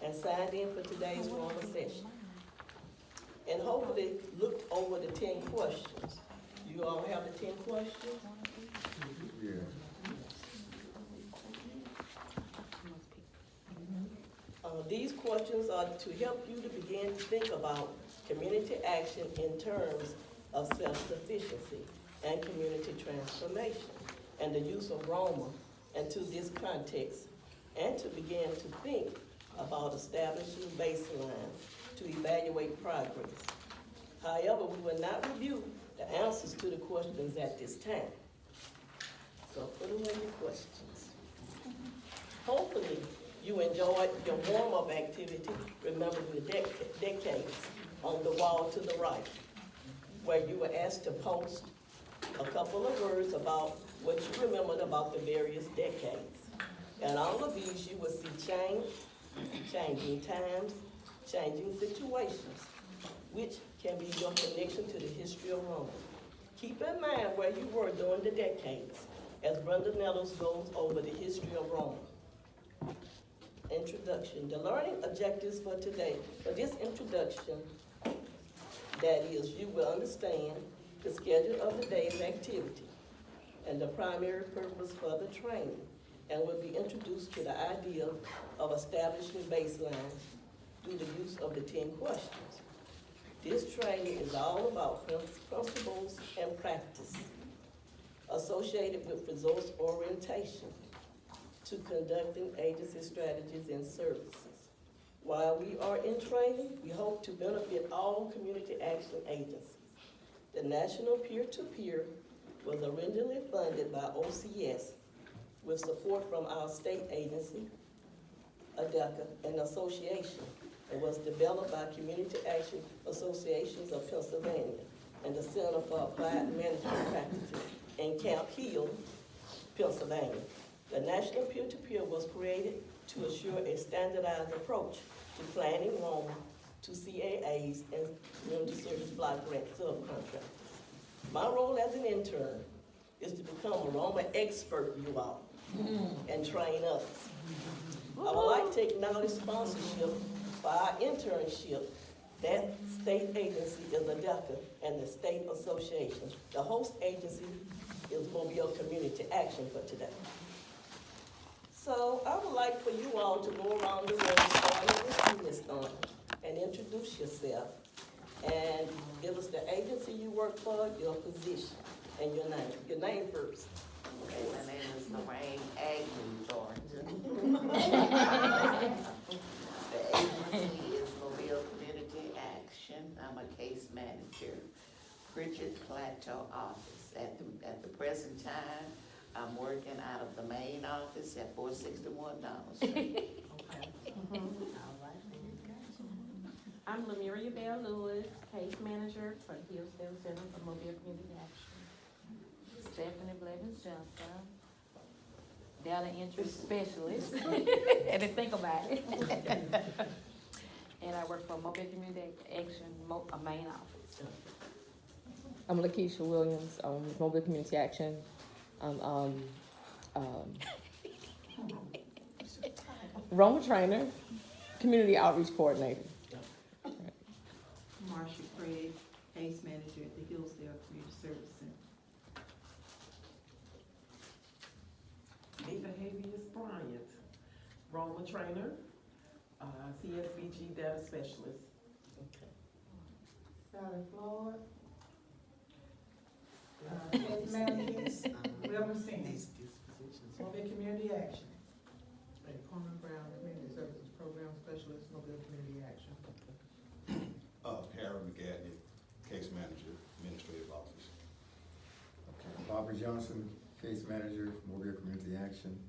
and signed in for today's ROMA session. And hopefully looked over the 10 questions. You all have the 10 questions? Yeah. These questions are to help you to begin to think about community action in terms of self-sufficiency and community transformation, and the use of ROMA into this context, and to begin to think about establishing baselines to evaluate progress. However, we will not review the answers to the questions at this time. So put away your questions. Hopefully, you enjoyed your warm-up activity, remember the decades on the wall to the right, where you were asked to post a couple of words about what you remembered about the various decades. And all of these, you will see change, changing times, changing situations, which can be your connection to the history of Rome. Keep in mind where you were during the decades as Brenda Nettles goes over the history of Rome. Introduction. The learning objectives for today. For this introduction, that is, you will understand the schedule of the day's activity and the primary purpose for the training, and will be introduced to the idea of establishing baselines through the use of the 10 questions. This training is all about principles and practice associated with resource orientation to conducting agency strategies and services. While we are in training, we hope to benefit all community action agencies. The National Peer-to-Peer was originally funded by OCS with support from our state agency, ADECA, and association. It was developed by Community Action Associations of Pennsylvania and the Center for Applied Management Practices in Camp Hill, Pennsylvania. The National Peer-to-Peer was created to assure a standardized approach to planning ROMA to CAAs and community service block grant subcontractors. My role as an intern is to become a ROMA expert, you all, and train others. I would like to acknowledge sponsorship for our internship. That state agency is ADECA and the state association. The host agency is Mobile Community Action for today. So I would like for you all to go around the room, starting with you, Ms. Thornton, and introduce yourself and give us the agency you work for, your position, and your name. Your name first. Okay, my name is Lorraine Agnew Thornton. The agency is Mobile Community Action. I'm a case manager, Bridget Plateau office. At the present time, I'm working out of the main office at 461 Donald Street. I'm Lemuria Bell Lewis, case manager for the Hillsdale Center for Mobile Community Action. Stephanie Blevins Johnson, data entry specialist. And to think about it. And I work for Mobile Community Action, main office. I'm Lakeisha Williams, Mobile Community Action. ROMA trainer, community outreach coordinator. Marsha Craig, case manager at the Hillsdale Community Service Center. Behaviorist Bryant, ROMA trainer, CSBG data specialist. Okay. Sally Floyd, case manager, Wilbur Sims, Mobile Community Action. And Carmen Brown, Community Services Program Specialist, Mobile Community Action. Harry McGadney, case manager, administrative office. Okay. Barbara Johnson, case manager, Mobile Community Action.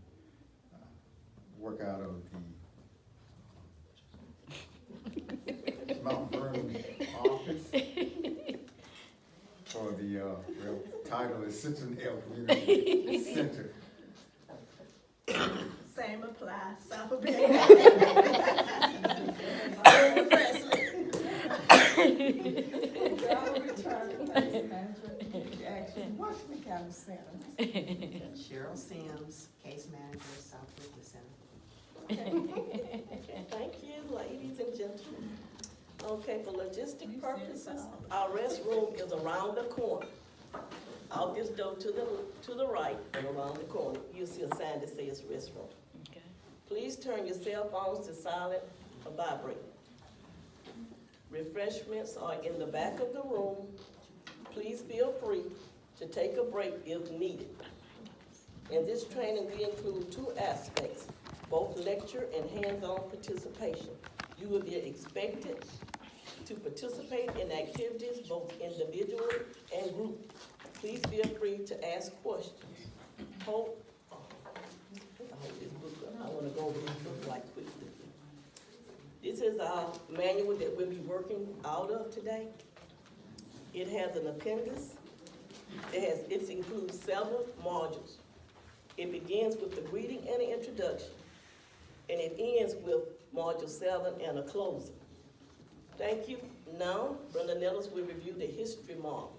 Work out of the Mount Vernon office. For the real title is Centennial Community Center. Same applies, South of Bend. Washington County Center. Cheryl Sims, case manager, South Brooklyn Center. Thank you, Okay, for logistic purposes, our restroom is around the corner. Out this door to the right and around the corner, you'll see a sign that says restroom. Okay. Please turn your cell phones to silent or vibrate. Refreshments are in the back of the room. Please feel free to take a break if needed. In this training, we include two aspects, both lecture and hands-on participation. You will be expected to participate in activities both individually and group. Please feel free to ask questions. Hope, I hold this book up. I want to go over this book right quickly. This is our manual that we'll be working out of today. It has an appendix. It includes several modules. It begins with the greeting and an introduction, and it ends with module 7 and a closing. Thank you. Now, Brenda Nellis will review the history module.